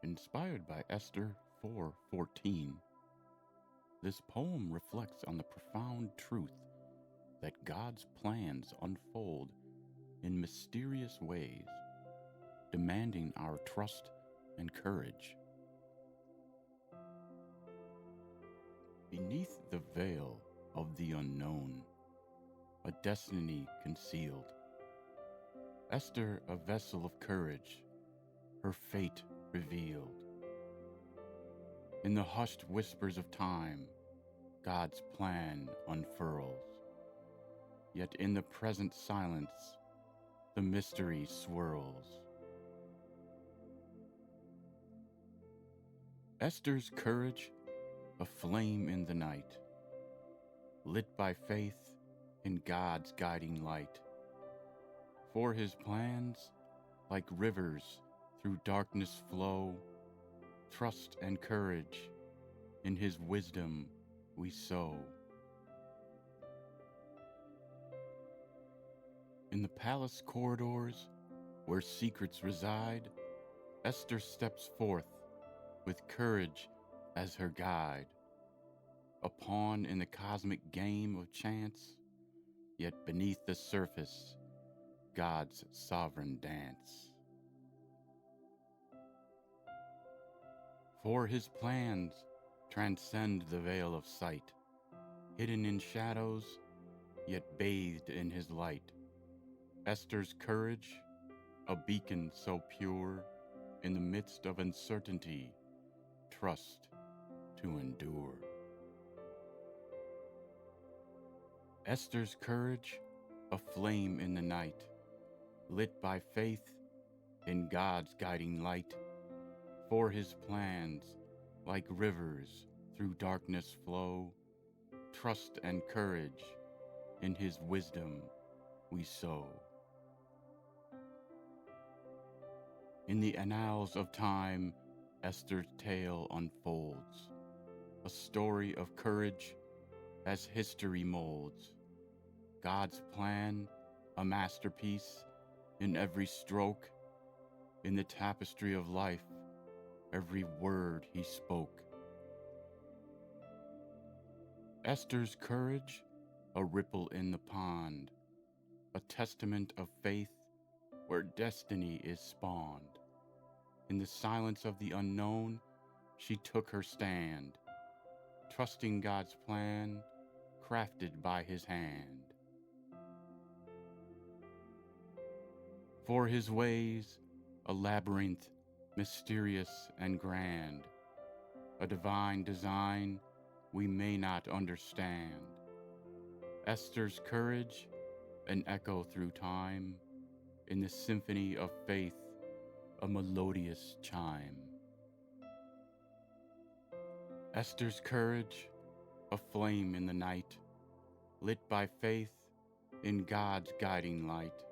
Inspired by Esther 4:14, this poem reflects on the profound truth that God's plans unfold in mysterious ways, demanding our trust and courage. Beneath the veil of the unknown, a destiny concealed, Esther, a vessel of courage, her fate revealed. In the hushed whispers of time, God's plan unfurls. Yet in the present silence, the mystery swirls. Esther's courage, a flame in the night, lit by faith in God's guiding light. For his plans, like rivers through darkness flow, trust and courage in his wisdom we sow. In the palace corridors where secrets reside, Esther steps forth with courage as her guide. A pawn in the cosmic game of chance, yet beneath the surface, God's sovereign dance. For his plans transcend the veil of sight, hidden in shadows, yet bathed in his light. Esther's courage, a beacon so pure, in the midst of uncertainty, trust to endure. Esther's courage, a flame in the night, lit by faith in God's guiding light. For his plans, like rivers through darkness flow, trust and courage in his wisdom we sow. In the annals of time, Esther's tale unfolds, a story of courage as history molds. God's plan, a masterpiece in every stroke, in the tapestry of life, every word he spoke. Esther's courage, a ripple in the pond, a testament of faith where destiny is spawned. In the silence of the unknown, she took her stand, trusting God's plan, crafted by his hand. For his ways, a labyrinth, mysterious and grand, a divine design we may not understand. Esther's courage, an echo through time, in the symphony of faith, a melodious chime. Esther's courage, a flame in the night, lit by faith in God's guiding light.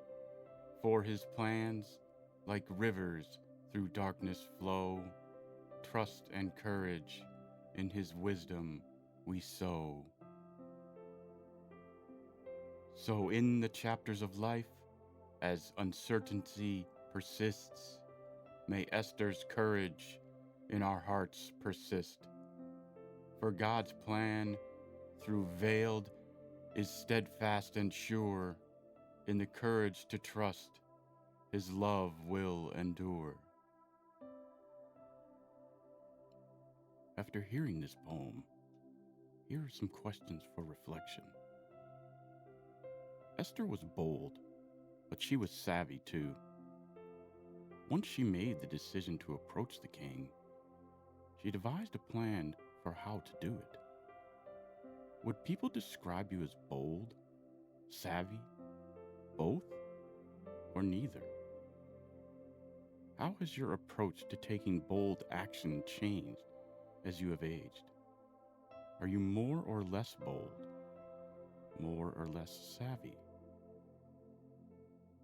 For his plans, like rivers through darkness flow, trust and courage in his wisdom we sow. So in the chapters of life, as uncertainty persists, may Esther's courage in our hearts persist. For God's plan, through veiled, is steadfast and sure. In the courage to trust, his love will endure. After hearing this poem, here are some questions for reflection. Esther was bold, but she was savvy too. Once she made the decision to approach the king, she devised a plan for how to do it. Would people describe you as bold, savvy, both, or neither? How has your approach to taking bold action changed as you have aged? Are you more or less bold, more or less savvy?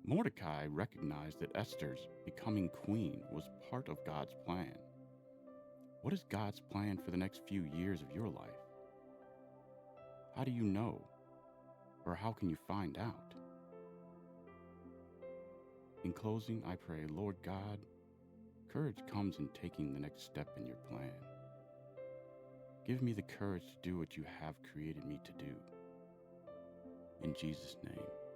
Mordecai recognized that Esther's becoming queen was part of God's plan. What is God's plan for the next few years of your life? How do you know? Or how can you find out? In closing, I pray, Lord God, Courage comes in taking the next step in your plan. Give me the courage to do what you have created me to do. In Jesus' name.